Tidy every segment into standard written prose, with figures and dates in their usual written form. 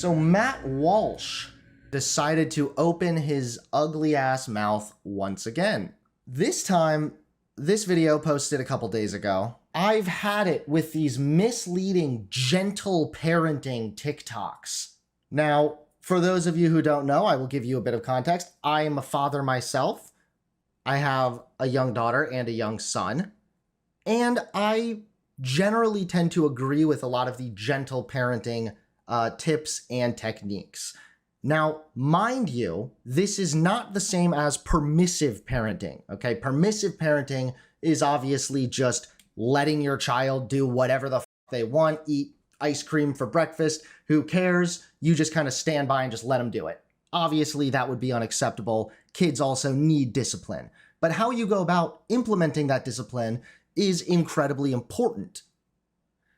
So Matt Walsh decided to open his ugly ass mouth once again. This time, this video posted a couple days ago. I've had it with these misleading gentle parenting TikToks. Now, for those of you who don't know, I will give you a bit of context. I am a father myself. I have a young daughter and a young son. And I generally tend to agree with a lot of the gentle parenting tips and techniques. Now, mind you, this is not the same as permissive parenting, okay? Permissive parenting is obviously just letting your child do whatever the they want, eat ice cream for breakfast, who cares? You just kind of stand by and just let them do it. Obviously, that would be unacceptable. Kids also need discipline. But how you go about implementing that discipline is incredibly important.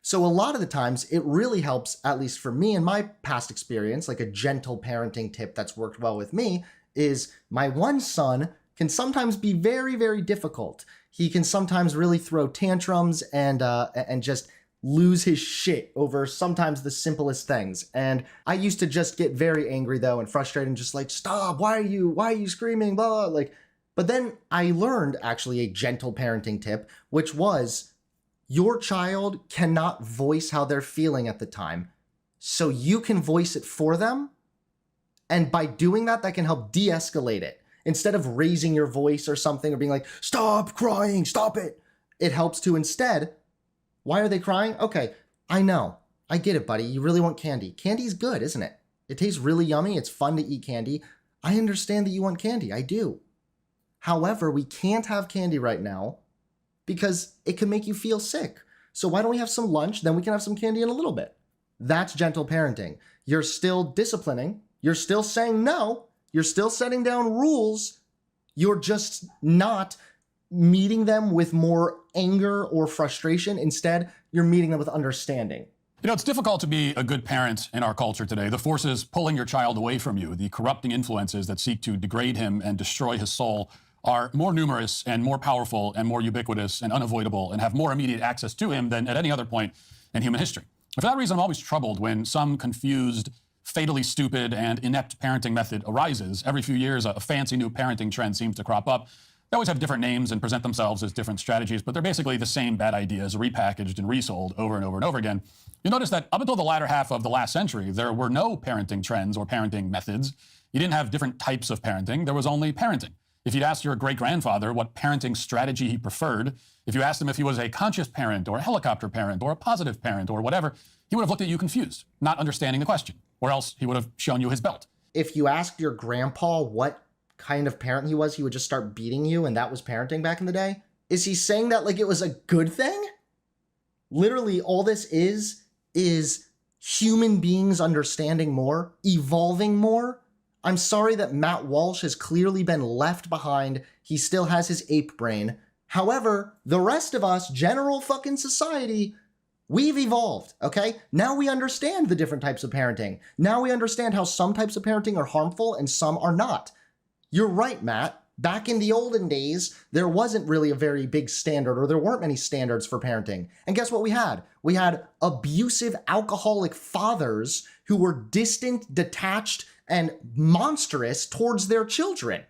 So a lot of the times it really helps, at least for me in my past experience, like a gentle parenting tip that's worked well with me is my one son can sometimes be very, very difficult. He can sometimes really throw tantrums and just lose his shit over sometimes the simplest things. And I used to just get very angry though and frustrated and just like, stop, why are you screaming, blah, like, but then I learned actually a gentle parenting tip, which was your child cannot voice how they're feeling at the time. So you can voice it for them. And by doing that, that can help de-escalate it. Instead of raising your voice or something or being like, stop crying, stop it. It helps to instead, why are they crying? Okay, I know. I get it, buddy. You really want candy. Candy's good, isn't it? It tastes really yummy. It's fun to eat candy. I understand that you want candy. I do. However, we can't have candy right now because it can make you feel sick. So why don't we have some lunch, then we can have some candy in a little bit. That's gentle parenting. You're still disciplining. You're still saying no. You're still setting down rules. You're just not meeting them with more anger or frustration. Instead, you're meeting them with understanding. You know, it's difficult to be a good parent in our culture today. The forces pulling your child away from you, the corrupting influences that seek to degrade him and destroy his soul, are more numerous and more powerful and more ubiquitous and unavoidable and have more immediate access to him than at any other point in human history. For that reason, I'm always troubled when some confused, fatally stupid and inept parenting method arises. Every few years, a fancy new parenting trend seems to crop up. They always have different names and present themselves as different strategies, but they're basically the same bad ideas repackaged and resold over and over and over again. You'll notice that up until the latter half of the last century, there were no parenting trends or parenting methods. You didn't have different types of parenting. There was only parenting. If you'd asked your great-grandfather what parenting strategy he preferred, if you asked him if he was a conscious parent or a helicopter parent or a positive parent or whatever, he would have looked at you confused, not understanding the question, or else he would have shown you his belt. If you asked your grandpa what kind of parent he was, he would just start beating you, and that was parenting back in the day? Is he saying that like it was a good thing? Literally, all this is human beings understanding more, evolving more. I'm sorry that Matt Walsh has clearly been left behind. He still has his ape brain. However, the rest of us, general fucking society, we've evolved, okay? Now we understand the different types of parenting. Now we understand how some types of parenting are harmful and some are not. You're right, Matt. Back in the olden days, there wasn't really a very big standard, or there weren't many standards for parenting. And guess what we had? We had abusive, alcoholic fathers who were distant, detached, and monstrous towards their children.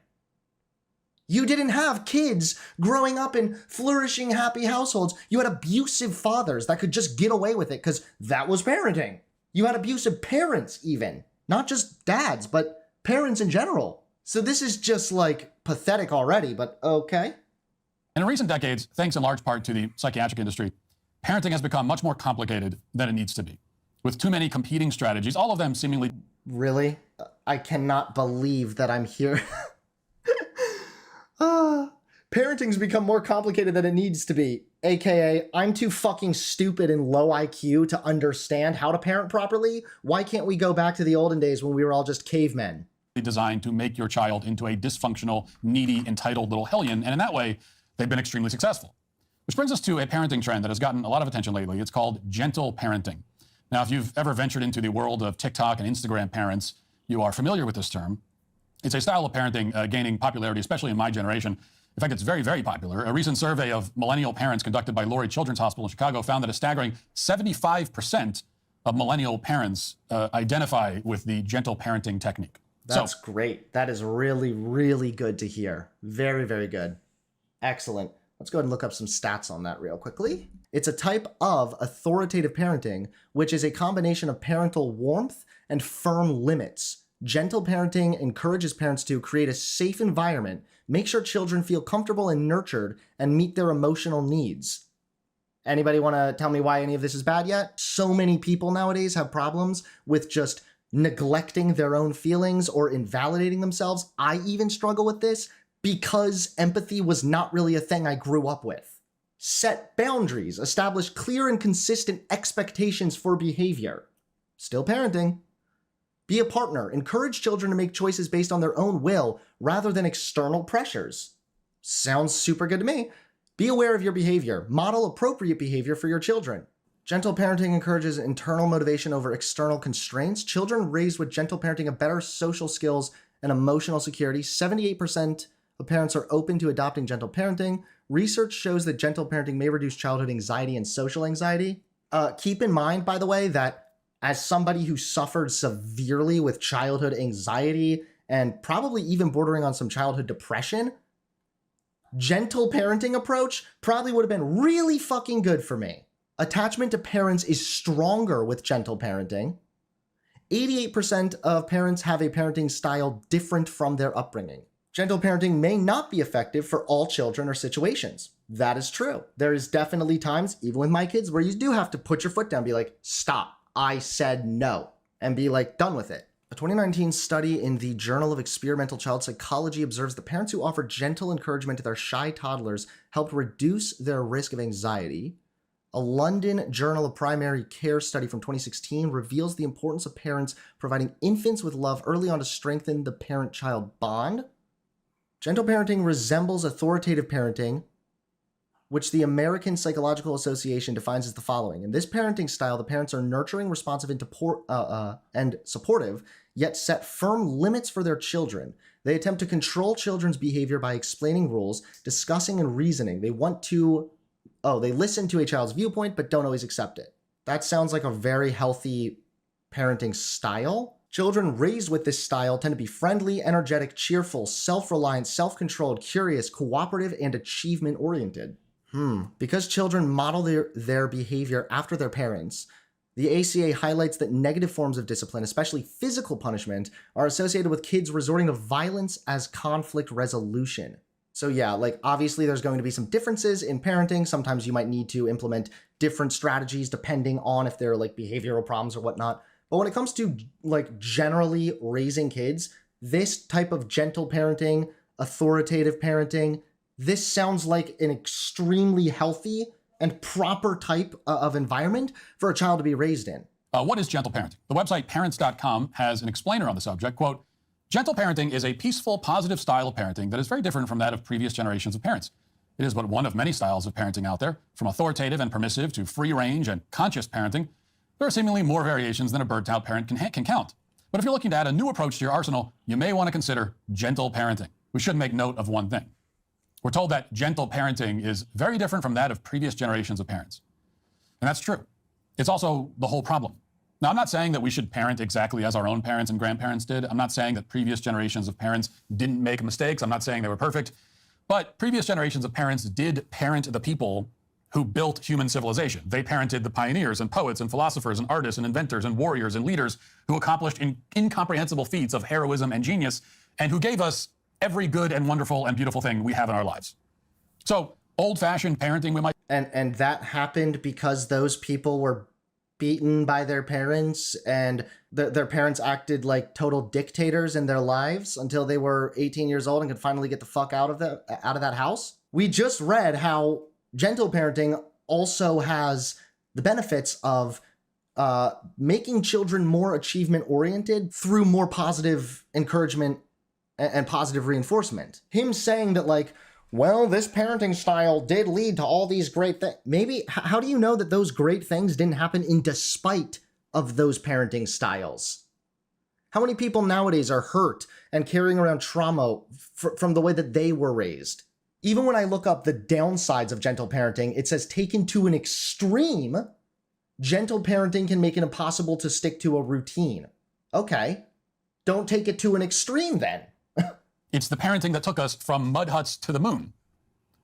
You didn't have kids growing up in flourishing, happy households. You had abusive fathers that could just get away with it because that was parenting. You had abusive parents even, not just dads, but parents in general. So this is just like pathetic already, but okay. In recent decades, thanks in large part to the psychiatric industry, parenting has become much more complicated than it needs to be. With too many competing strategies, all of them seemingly... Really? I cannot believe that I'm here. Parenting's become more complicated than it needs to be. AKA, I'm too fucking stupid and low IQ to understand how to parent properly. Why can't we go back to the olden days when we were all just cavemen? Designed to make your child into a dysfunctional, needy, entitled little hellion, and in that way, they've been extremely successful. Which brings us to a parenting trend that has gotten a lot of attention lately. It's called gentle parenting. Now, if you've ever ventured into the world of TikTok and Instagram parents, you are familiar with this term. It's a style of parenting gaining popularity, especially in my generation. In fact, it's very, very popular. A recent survey of millennial parents conducted by Lurie Children's Hospital in Chicago found that a staggering 75% of millennial parents identify with the gentle parenting technique. That's great. That is really, really good to hear. Very, very good. Excellent. Let's go ahead and look up some stats on that real quickly. It's a type of authoritative parenting, which is a combination of parental warmth and firm limits. Gentle parenting encourages parents to create a safe environment, make sure children feel comfortable and nurtured, and meet their emotional needs. Anybody want to tell me why any of this is bad yet? So many people nowadays have problems with just neglecting their own feelings or invalidating themselves. I even struggle with this because empathy was not really a thing I grew up with. Set boundaries, establish clear and consistent expectations for behavior. Still parenting. Be a partner, encourage children to make choices based on their own will rather than external pressures. Sounds super good to me. Be aware of your behavior, model appropriate behavior for your children. Gentle parenting encourages internal motivation over external constraints. Children raised with gentle parenting have better social skills and emotional security. 78% of parents are open to adopting gentle parenting. Research shows that gentle parenting may reduce childhood anxiety and social anxiety. Keep in mind, by the way, that as somebody who suffered severely with childhood anxiety and probably even bordering on some childhood depression, gentle parenting approach probably would have been really fucking good for me. Attachment to parents is stronger with gentle parenting. 88% of parents have a parenting style different from their upbringing. Gentle parenting may not be effective for all children or situations. That is true. There is definitely times, even with my kids, where you do have to put your foot down, be like, stop, I said no, and be like, done with it. A 2019 study in the Journal of Experimental Child Psychology observes that parents who offer gentle encouragement to their shy toddlers helped reduce their risk of anxiety. A London Journal of Primary Care study from 2016 reveals the importance of parents providing infants with love early on to strengthen the parent-child bond. Gentle parenting resembles authoritative parenting, which the American Psychological Association defines as the following. In this parenting style, the parents are nurturing, responsive, and supportive, yet set firm limits for their children. They attempt to control children's behavior by explaining rules, discussing and reasoning. They listen to a child's viewpoint, but don't always accept it. That sounds like a very healthy parenting style. Children raised with this style tend to be friendly, energetic, cheerful, self-reliant, self-controlled, curious, cooperative, and achievement-oriented. Because children model their behavior after their parents, the ACA highlights that negative forms of discipline, especially physical punishment, are associated with kids resorting to violence as conflict resolution. So yeah, like obviously there's going to be some differences in parenting. Sometimes you might need to implement different strategies depending on if they're like behavioral problems or whatnot. But when it comes to like generally raising kids, this type of gentle parenting, authoritative parenting, this sounds like an extremely healthy and proper type of environment for a child to be raised in. What is gentle parenting? The website parents.com has an explainer on the subject. Quote, gentle parenting is a peaceful, positive style of parenting that is very different from that of previous generations of parents. It is but one of many styles of parenting out there. From authoritative and permissive to free range and conscious parenting, there are seemingly more variations than a burnt-out parent can count. But if you're looking to add a new approach to your arsenal, you may want to consider gentle parenting. We should make note of one thing. We're told that gentle parenting is very different from that of previous generations of parents. And that's true. It's also the whole problem. Now, I'm not saying that we should parent exactly as our own parents and grandparents did. I'm not saying that previous generations of parents didn't make mistakes. I'm not saying they were perfect. But previous generations of parents did parent the people who built human civilization. They parented the pioneers and poets and philosophers and artists and inventors and warriors and leaders who accomplished incomprehensible feats of heroism and genius and who gave us every good and wonderful and beautiful thing we have in our lives. So old-fashioned parenting, we might... And that happened because those people were beaten by their parents and their parents acted like total dictators in their lives until they were 18 years old and could finally get the fuck out of that house. We just read how gentle parenting also has the benefits of making children more achievement-oriented through more positive encouragement and positive reinforcement. Him saying that like, well, this parenting style did lead to all these great things. Maybe, how do you know that those great things didn't happen in despite of those parenting styles? How many people nowadays are hurt and carrying around trauma from the way that they were raised? Even when I look up the downsides of gentle parenting, it says taken to an extreme, Gentle parenting can make it impossible to stick to a routine. Okay, don't take it to an extreme then. It's the parenting that took us from mud huts to the moon.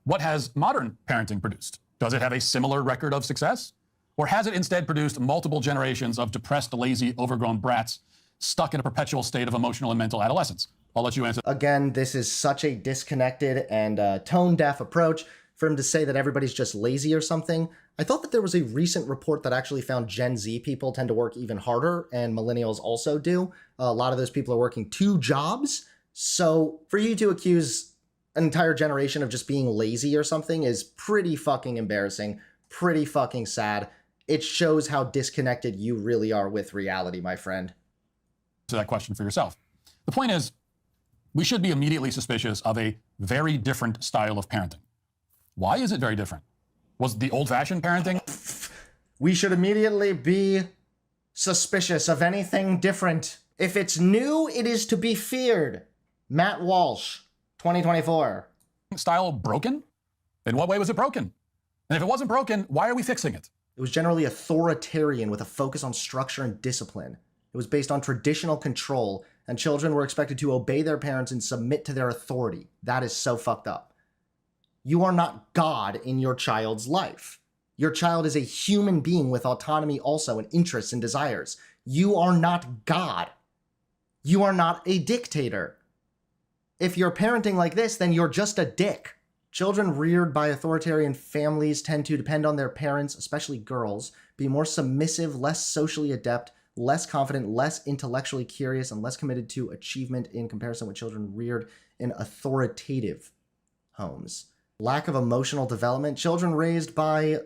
What has modern parenting produced? Does it have a similar record of success? Or has it instead produced multiple generations of depressed, lazy, overgrown brats stuck in a perpetual state of emotional and mental adolescence? I'll let you answer. Again, this is such a disconnected and tone-deaf approach for him to say that everybody's just lazy or something. I thought that there was a recent report that actually found Gen Z people tend to work even harder, and millennials also do. A lot of those people are working 2 jobs. So for you to accuse an entire generation of just being lazy or something is pretty fucking embarrassing, pretty fucking sad. It shows how disconnected you really are with reality, my friend. To that question for yourself. The point is, we should be immediately suspicious of a very different style of parenting. Why is it very different? Was the old-fashioned parenting? We should immediately be suspicious of anything different. If it's new, it is to be feared. Matt Walsh, 2024. Style broken? In what way was it broken? And if it wasn't broken, why are we fixing it? It was generally authoritarian with a focus on structure and discipline. It was based on traditional control, and children were expected to obey their parents and submit to their authority. That is so fucked up. You are not God in your child's life. Your child is a human being with autonomy also, and interests and desires. You are not God. You are not a dictator. If you're parenting like this, then you're just a dick. Children reared by authoritarian families tend to depend on their parents, especially girls, be more submissive, less socially adept, less confident, less intellectually curious, and less committed to achievement in comparison with children reared in authoritative homes. Lack of emotional development. Children raised by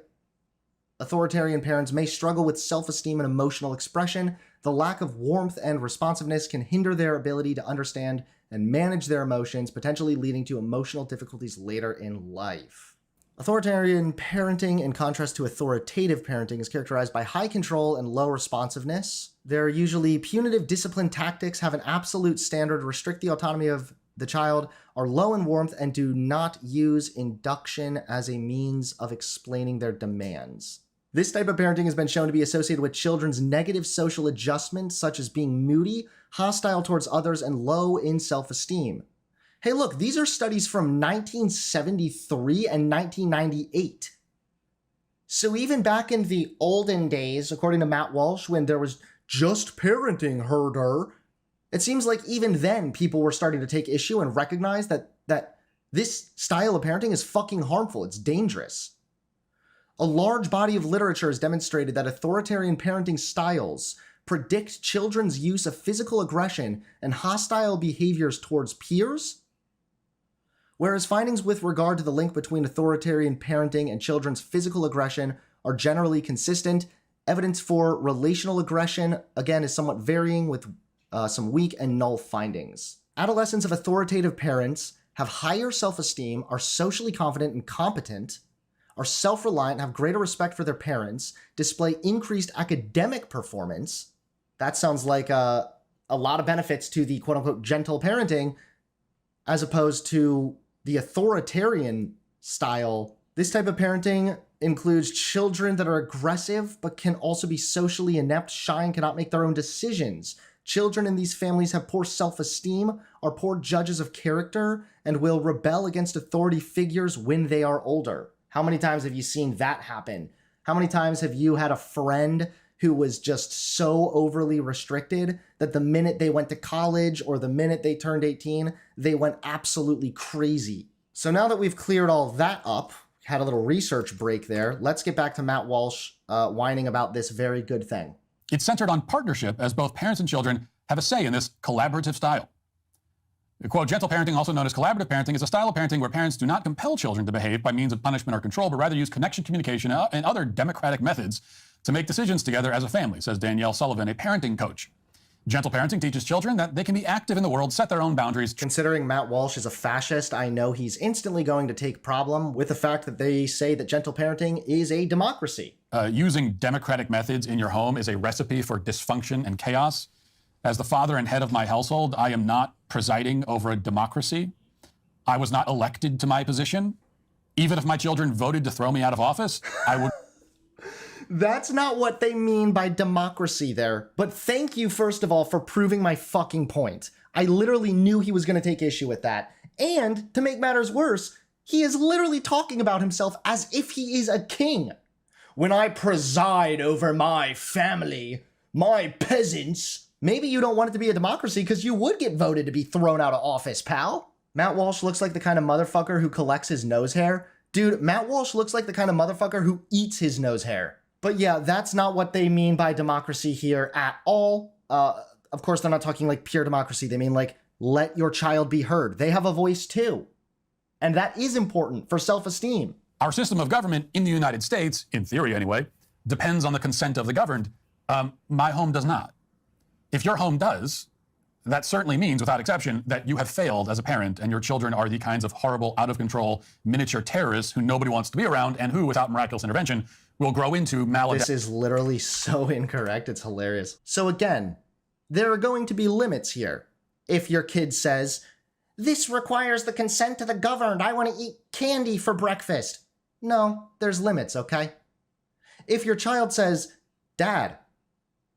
authoritarian parents may struggle with self-esteem and emotional expression. The lack of warmth and responsiveness can hinder their ability to understand and manage their emotions, potentially leading to emotional difficulties later in life. Authoritarian parenting, in contrast to authoritative parenting, is characterized by high control and low responsiveness. They're usually punitive discipline tactics, have an absolute standard, restrict the autonomy of the child, are low in warmth, and do not use induction as a means of explaining their demands. This type of parenting has been shown to be associated with children's negative social adjustments, such as being moody, hostile towards others, and low in self-esteem. Hey, look, these are studies from 1973 and 1998. So even back in the olden days, according to Matt Walsh, when there was just parenting herder, it seems like even then people were starting to take issue and recognize that this style of parenting is fucking harmful. It's dangerous. A large body of literature has demonstrated that authoritarian parenting styles predict children's use of physical aggression and hostile behaviors towards peers, whereas findings with regard to the link between authoritarian parenting and children's physical aggression are generally consistent. Evidence for relational aggression, again, is somewhat varying with some weak and null findings. Adolescents of authoritative parents have higher self-esteem, are socially confident and competent, are self-reliant, have greater respect for their parents, display increased academic performance. That sounds like a lot of benefits to the quote-unquote gentle parenting as opposed to the authoritarian style. This type of parenting includes children that are aggressive but can also be socially inept, shy, and cannot make their own decisions. Children in these families have poor self-esteem, are poor judges of character, and will rebel against authority figures when they are older. How many times have you seen that happen? How many times have you had a friend who was just so overly restricted that the minute they went to college or the minute they turned 18, they went absolutely crazy? So now that we've cleared all that up, had a little research break there, let's get back to Matt Walsh whining about this very good thing. It's centered on partnership, as both parents and children have a say in this collaborative style. Quote, gentle parenting, also known as collaborative parenting, is a style of parenting where parents do not compel children to behave by means of punishment or control, but rather use connection, communication, and other democratic methods to make decisions together as a family, says Danielle Sullivan, a parenting coach. Gentle parenting teaches children that they can be active in the world, set their own boundaries. Considering Matt Walsh is a fascist, I know he's instantly going to take problem with the fact that they say that gentle parenting is a democracy. Using democratic methods in your home is a recipe for dysfunction and chaos. As the father and head of my household, I am not presiding over a democracy. I was not elected to my position. Even if my children voted to throw me out of office, I would... That's not what they mean by democracy there. But thank you, first of all, for proving my fucking point. I literally knew he was going to take issue with that. And to make matters worse, he is literally talking about himself as if he is a king. When I preside over my family, my peasants. Maybe you don't want it to be a democracy because you would get voted to be thrown out of office, pal. Matt Walsh looks like the kind of motherfucker who collects his nose hair. Dude, Matt Walsh looks like the kind of motherfucker who eats his nose hair. But yeah, that's not what they mean by democracy here at all. Of course, they're not talking like pure democracy. They mean like, let your child be heard. They have a voice too. And that is important for self-esteem. Our system of government in the United States, in theory anyway, depends on the consent of the governed. My home does not. If your home does, that certainly means, without exception, that you have failed as a parent and your children are the kinds of horrible, out-of-control, miniature terrorists who nobody wants to be around and who, without miraculous intervention, will grow into maladaptive. This is literally so incorrect. It's hilarious. So again, there are going to be limits here. If your kid says, this requires the consent of the governed, I want to eat candy for breakfast. No, there's limits, okay? If your child says, Dad,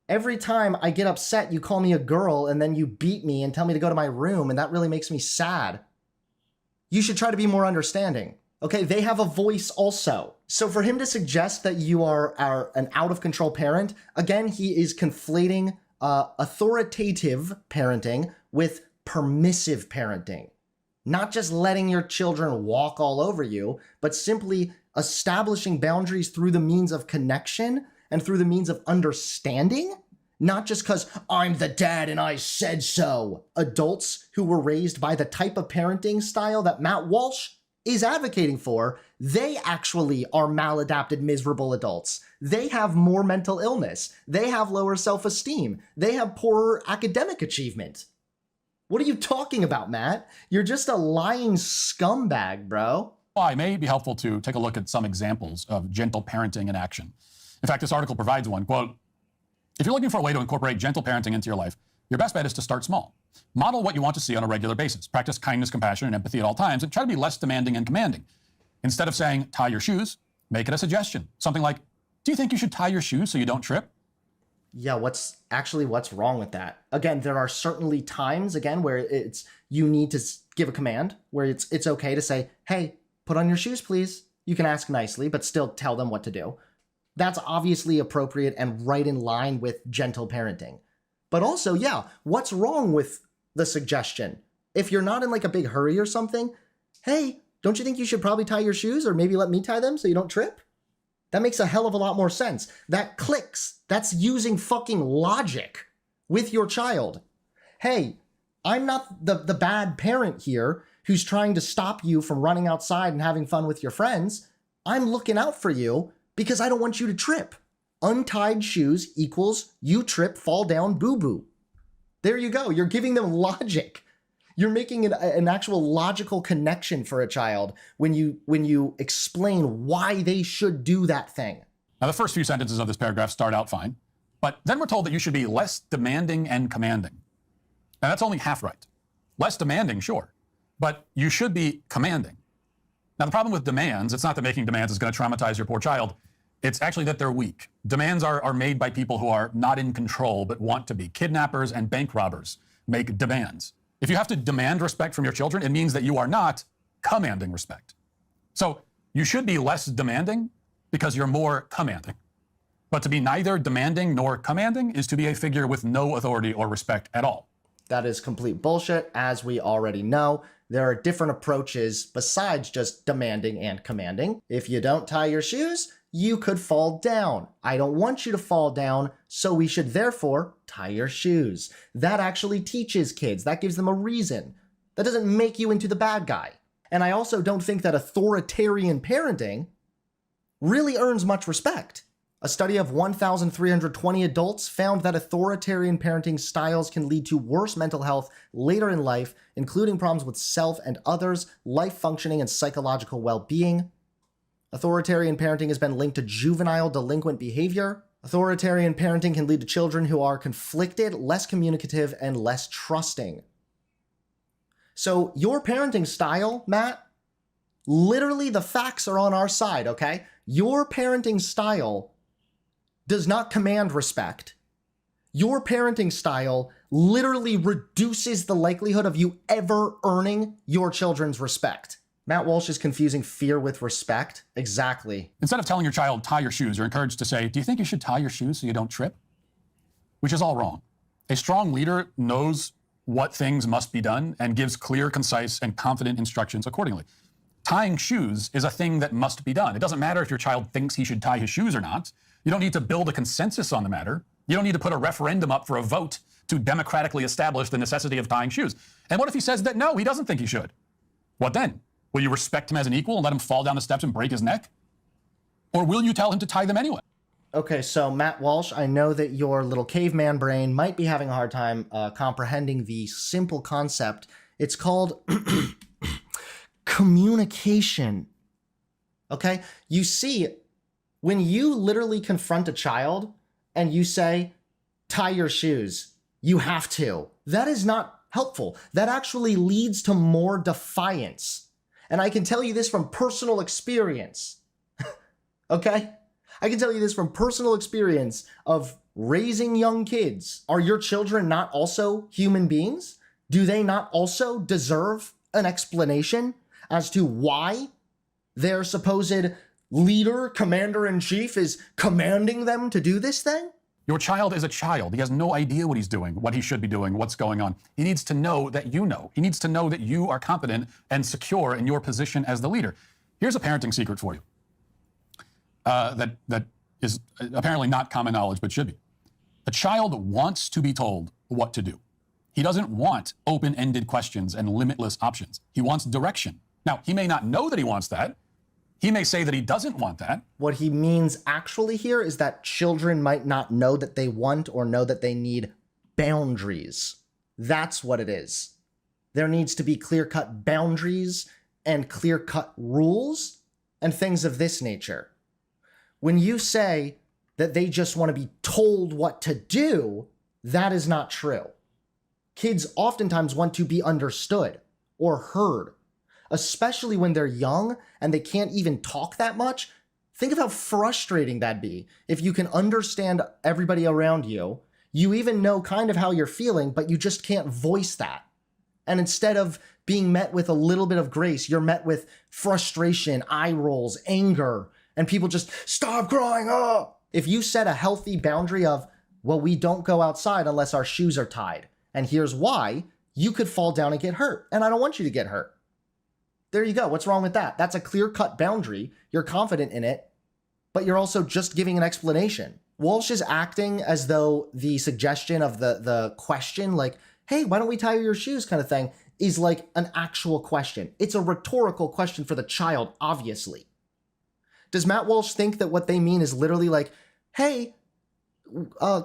every time I get upset, you call me a girl and then you beat me and tell me to go to my room and that really makes me sad. You should try to be more understanding. Okay, they have a voice also. So for him to suggest that you are an out-of-control parent, again, he is conflating authoritative parenting with permissive parenting. Not just letting your children walk all over you, but simply establishing boundaries through the means of connection and through the means of understanding, not just because I'm the dad and I said so. Adults who were raised by the type of parenting style that Matt Walsh is advocating for, they actually are maladapted, miserable adults. They have more mental illness. They have lower self-esteem. They have poorer academic achievement. What are you talking about, Matt? You're just a lying scumbag, bro. Well, it may be helpful to take a look at some examples of gentle parenting in action. In fact, this article provides one. Quote, if you're looking for a way to incorporate gentle parenting into your life, your best bet is to start small. Model what you want to see on a regular basis. Practice kindness, compassion, and empathy at all times, and try to be less demanding and commanding. Instead of saying, tie your shoes, make it a suggestion. Something like, do you think you should tie your shoes so you don't trip? Yeah, what's wrong with that? Again, there are certainly times, again, where you need to give a command, where it's okay to say, hey, put on your shoes, please. You can ask nicely, but still tell them what to do. That's obviously appropriate and right in line with gentle parenting. But also, yeah, what's wrong with the suggestion? If you're not in like a big hurry or something, hey, don't you think you should probably tie your shoes or maybe let me tie them so you don't trip? That makes a hell of a lot more sense. That clicks. That's using fucking logic with your child. Hey, I'm not the bad parent here who's trying to stop you from running outside and having fun with your friends. I'm looking out for you because I don't want you to trip. Untied shoes equals you trip, fall down, boo-boo. There you go. You're giving them logic. You're making an actual logical connection for a child when you explain why they should do that thing. Now, the first few sentences of this paragraph start out fine, but then we're told that you should be less demanding and commanding. And that's only half right. Less demanding, sure, but you should be commanding. Now, the problem with demands, it's not that making demands is going to traumatize your poor child. It's actually that they're weak. Demands are made by people who are not in control but want to be. Kidnappers and bank robbers make demands. If you have to demand respect from your children, it means that you are not commanding respect. So you should be less demanding because you're more commanding. But to be neither demanding nor commanding is to be a figure with no authority or respect at all. That is complete bullshit, as we already know. There are different approaches besides just demanding and commanding. If you don't tie your shoes, you could fall down. I don't want you to fall down, so we should therefore tie your shoes. That actually teaches kids. That gives them a reason. That doesn't make you into the bad guy. And I also don't think that authoritarian parenting really earns much respect. A study of 1,320 adults found that authoritarian parenting styles can lead to worse mental health later in life, including problems with self and others, life functioning, and psychological well-being. Authoritarian parenting has been linked to juvenile delinquent behavior. Authoritarian parenting can lead to children who are conflicted, less communicative, and less trusting. So your parenting style, Matt, literally the facts are on our side, okay? Your parenting style does not command respect. Your parenting style literally reduces the likelihood of you ever earning your children's respect. Matt Walsh is confusing fear with respect. Exactly. Instead of telling your child, tie your shoes, you're encouraged to say, do you think you should tie your shoes so you don't trip? Which is all wrong. A strong leader knows what things must be done and gives clear, concise, and confident instructions accordingly. Tying shoes is a thing that must be done. It doesn't matter if your child thinks he should tie his shoes or not. You don't need to build a consensus on the matter. You don't need to put a referendum up for a vote to democratically establish the necessity of tying shoes. And what if he says that no, he doesn't think he should? What then? Will you respect him as an equal and let him fall down the steps and break his neck? Or will you tell him to tie them anyway? Okay, so Matt Walsh, I know that your little caveman brain might be having a hard time comprehending the simple concept. It's called communication. Okay? You see, when you literally confront a child and you say, tie your shoes, you have to, that is not helpful. That actually leads to more defiance. And I can tell you this from personal experience. Okay? I can tell you this from personal experience of raising young kids. Are your children not also human beings? Do they not also deserve an explanation as to why their supposed leader, commander-in-chief, is commanding them to do this thing? Your child is a child. He has no idea what he's doing, what he should be doing, what's going on. He needs to know that you know. He needs to know that you are competent and secure in your position as the leader. Here's a parenting secret for you. That is apparently not common knowledge, but should be. A child wants to be told what to do. He doesn't want open-ended questions and limitless options. He wants direction. Now, he may not know that he wants that. He may say that he doesn't want that. What he means actually here is that children might not know that they want or know that they need boundaries. That's what it is. There needs to be clear-cut boundaries and clear-cut rules and things of this nature. When you say that they just want to be told what to do, that is not true. Kids oftentimes want to be understood or heard, especially when they're young and they can't even talk that much. Think of how frustrating that'd be if you can understand everybody around you. You even know kind of how you're feeling, but you just can't voice that. And instead of being met with a little bit of grace, you're met with frustration, eye rolls, anger, and people just stop crying. Oh! If you set a healthy boundary of, well, we don't go outside unless our shoes are tied, and here's why, you could fall down and get hurt, and I don't want you to get hurt. There you go. What's wrong with that? That's a clear-cut boundary. You're confident in it, but you're also just giving an explanation. Walsh is acting as though the suggestion of the question, like, hey, why don't we tie your shoes kind of thing, is like an actual question. It's a rhetorical question for the child, obviously. Does Matt Walsh think that what they mean is literally like, hey,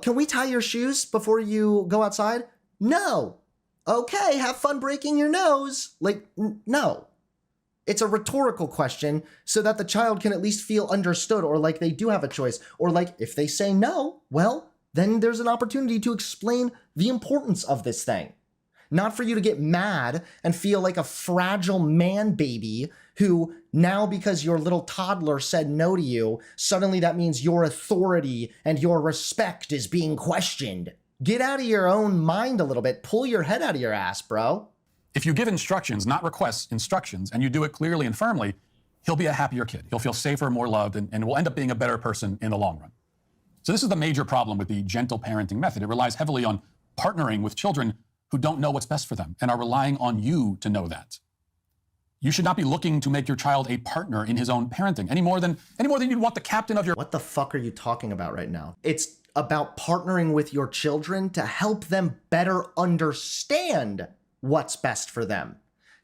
can we tie your shoes before you go outside? No. Okay, have fun breaking your nose. Like, no. It's a rhetorical question so that the child can at least feel understood or like they do have a choice. Or like if they say no, well, then there's an opportunity to explain the importance of this thing. Not for you to get mad and feel like a fragile man baby who now because your little toddler said no to you, suddenly that means your authority and your respect is being questioned. Get out of your own mind a little bit. Pull your head out of your ass, bro. If you give instructions, not requests, instructions, and you do it clearly and firmly, he'll be a happier kid. He'll feel safer, more loved, and will end up being a better person in the long run. So this is the major problem with the gentle parenting method. It relies heavily on partnering with children who don't know what's best for them and are relying on you to know that. You should not be looking to make your child a partner in his own parenting any more than you'd want the captain of your... What the fuck are you talking about right now? It's about partnering with your children to help them better understand what's best for them,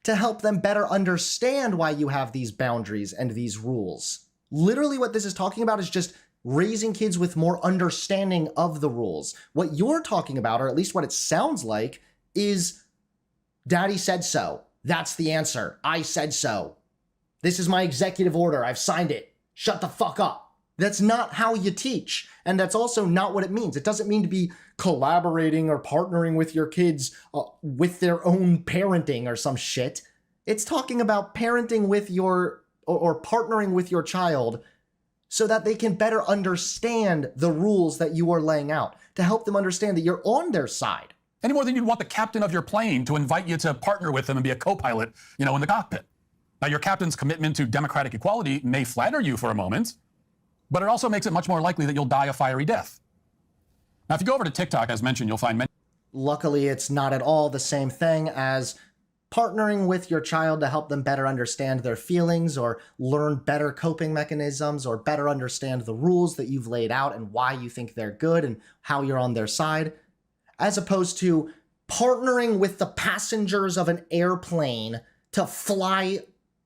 to help them better understand why you have these boundaries and these rules. Literally what this is talking about is just raising kids with more understanding of the rules. What you're talking about, or at least what it sounds like, is daddy said so. That's the answer. I said so. This is my executive order. I've signed it. Shut the fuck up. That's not how you teach. And that's also not what it means. It doesn't mean to be collaborating or partnering with your kids with their own parenting or some shit. It's talking about parenting with your, or partnering with your child so that they can better understand the rules that you are laying out, to help them understand that you're on their side. Any more than you'd want the captain of your plane to invite you to partner with him and be a co-pilot, in the cockpit. Now, your captain's commitment to democratic equality may flatter you for a moment, but it also makes it much more likely that you'll die a fiery death. Now, if you go over to TikTok, as mentioned, you'll find many. Luckily, it's not at all the same thing as partnering with your child to help them better understand their feelings or learn better coping mechanisms or better understand the rules that you've laid out and why you think they're good and how you're on their side, as opposed to partnering with the passengers of an airplane to fly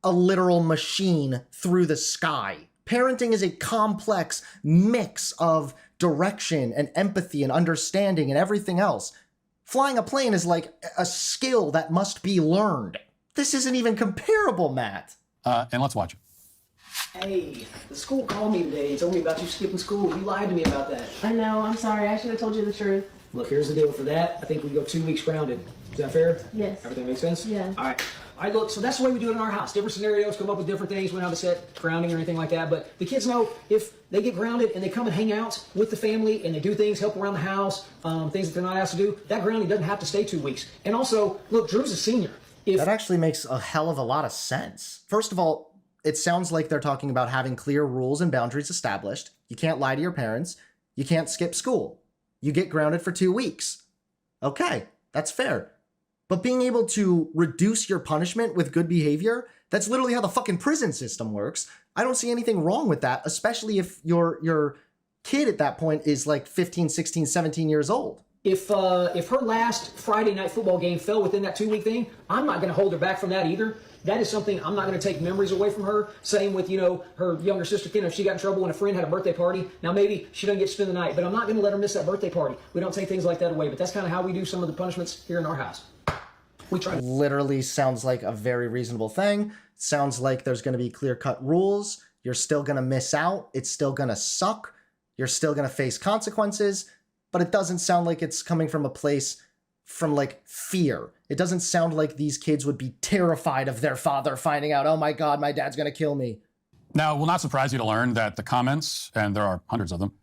a literal machine through the sky. Parenting is a complex mix of direction and empathy and understanding and everything else. Flying a plane is like a skill that must be learned. This isn't even comparable, Matt. And let's watch it. Hey, the school called me today and told me about you skipping school. You lied to me about that. I know, I'm sorry. I should have told you the truth. Look, here's the deal for that. I think we go 2 weeks grounded. Is that fair? Yes. Everything makes sense? Yeah. All right. Look, so that's the way we do it in our house. Different scenarios, come up with different things. We don't have to set grounding or anything like that. But the kids know if they get grounded and they come and hang out with the family and they do things, help around the house, things that they're not asked to do, that grounding doesn't have to stay 2 weeks. And also, look, Drew's a senior. That actually makes a hell of a lot of sense. First of all, it sounds like they're talking about having clear rules and boundaries established. You can't lie to your parents. You can't skip school. You get grounded for 2 weeks. Okay, that's fair. But being able to reduce your punishment with good behavior, that's literally how the fucking prison system works. I don't see anything wrong with that, especially if your kid at that point is like 15, 16, 17 years old. If her last Friday night football game fell within that 2 week thing, I'm not going to hold her back from that either. That is something I'm not going to take memories away from her. Same with, her younger sister, Ken, if she got in trouble when a friend had a birthday party. Now, maybe she doesn't get to spend the night, but I'm not going to let her miss that birthday party. We don't take things like that away, but that's kind of how we do some of the punishments here in our house. We try. Literally sounds like a very reasonable thing. Sounds like there's going to be clear-cut rules. You're still going to miss out. It's still going to suck. You're still going to face consequences, but it doesn't sound like it's coming from a place from like fear. It doesn't sound like these kids would be terrified of their father finding out, oh my God, my dad's going to kill me. Now, it will not surprise you to learn that the comments, and there are hundreds of them,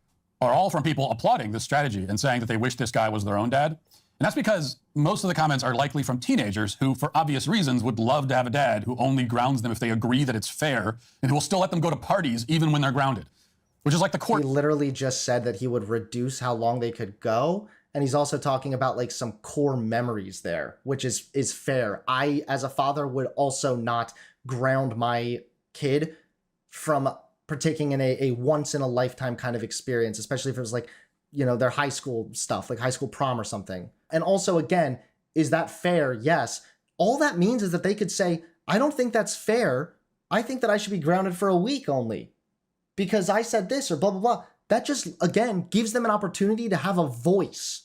are all from people applauding this strategy and saying that they wish this guy was their own dad. And that's because most of the comments are likely from teenagers who, for obvious reasons, would love to have a dad who only grounds them if they agree that it's fair and who will still let them go to parties even when they're grounded, which is like the court. He literally just said that he would reduce how long they could go. And he's also talking about like some core memories there, which is fair. I, as a father, would also not ground my kid from partaking in a once in a lifetime kind of experience, especially if it was like, their high school stuff, like high school prom or something. And also, again, is that fair? Yes. All that means is that they could say, I don't think that's fair. I think that I should be grounded for a week only because I said this or blah, blah, blah. That just, again, gives them an opportunity to have a voice.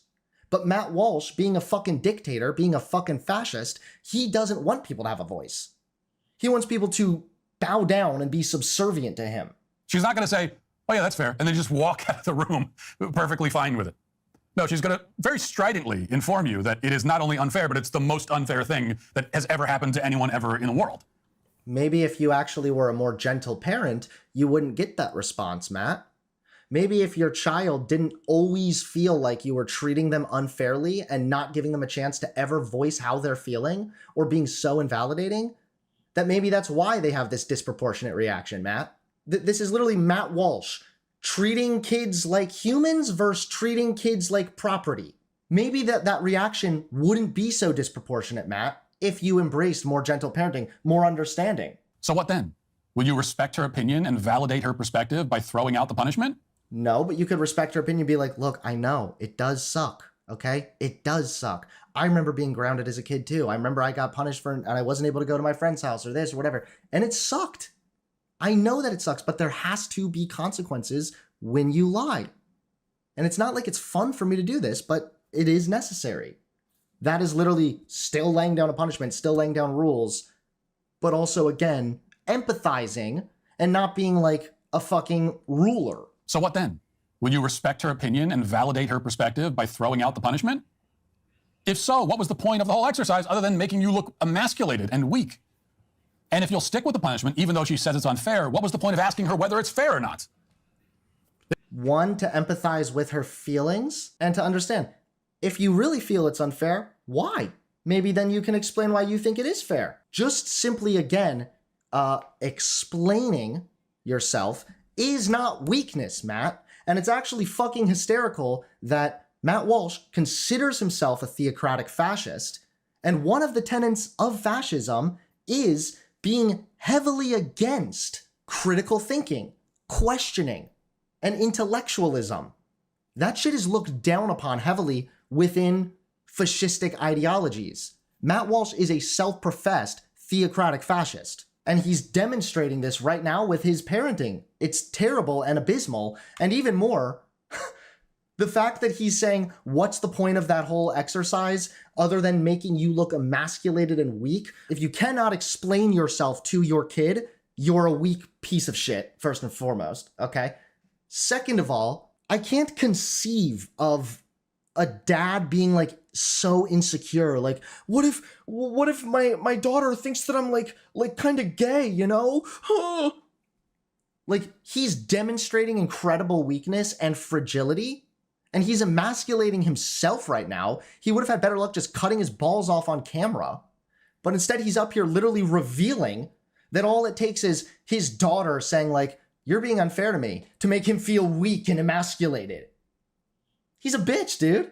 But Matt Walsh, being a fucking dictator, being a fucking fascist, he doesn't want people to have a voice. He wants people to bow down and be subservient to him. She's not going to say, oh yeah, that's fair, and then just walk out of the room perfectly fine with it. No, she's going to very stridently inform you that it is not only unfair, but it's the most unfair thing that has ever happened to anyone ever in the world. Maybe if you actually were a more gentle parent, you wouldn't get that response, Matt. Maybe if your child didn't always feel like you were treating them unfairly and not giving them a chance to ever voice how they're feeling or being so invalidating, that maybe that's why they have this disproportionate reaction, Matt. This is literally Matt Walsh treating kids like humans versus treating kids like property. Maybe that reaction wouldn't be so disproportionate, Matt, if you embraced more gentle parenting, more understanding. So what then? Will you respect her opinion and validate her perspective by throwing out the punishment? No, but you could respect her opinion and be like, look, I know, it does suck, okay? It does suck. I remember being grounded as a kid too. I remember I got punished and I wasn't able to go to my friend's house or this or whatever, and it sucked. I know that it sucks, but there has to be consequences when you lie. And it's not like it's fun for me to do this, but it is necessary. That is literally still laying down a punishment, still laying down rules, but also, again, empathizing and not being like a fucking ruler. So what then? Will you respect her opinion and validate her perspective by throwing out the punishment? If so, what was the point of the whole exercise other than making you look emasculated and weak? And if you'll stick with the punishment, even though she says it's unfair, what was the point of asking her whether it's fair or not? One, to empathize with her feelings and to understand, if you really feel it's unfair, why? Maybe then you can explain why you think it is fair. Just simply, again, explaining yourself is not weakness, Matt. And it's actually fucking hysterical that Matt Walsh considers himself a theocratic fascist. And one of the tenets of fascism is being heavily against critical thinking, questioning, and intellectualism. That shit is looked down upon heavily within fascistic ideologies. Matt Walsh is a self-professed theocratic fascist, and he's demonstrating this right now with his parenting. It's terrible and abysmal, and even more, the fact that he's saying, what's the point of that whole exercise other than making you look emasculated and weak? If you cannot explain yourself to your kid, you're a weak piece of shit, first and foremost, okay? Second of all, I can't conceive of a dad being like so insecure. Like, what if my daughter thinks that I'm like kind of gay, you know? Like, he's demonstrating incredible weakness and fragility, and he's emasculating himself right now. He would have had better luck just cutting his balls off on camera. But instead, he's up here literally revealing that all it takes is his daughter saying, like, you're being unfair to me, to make him feel weak and emasculated. He's a bitch, dude.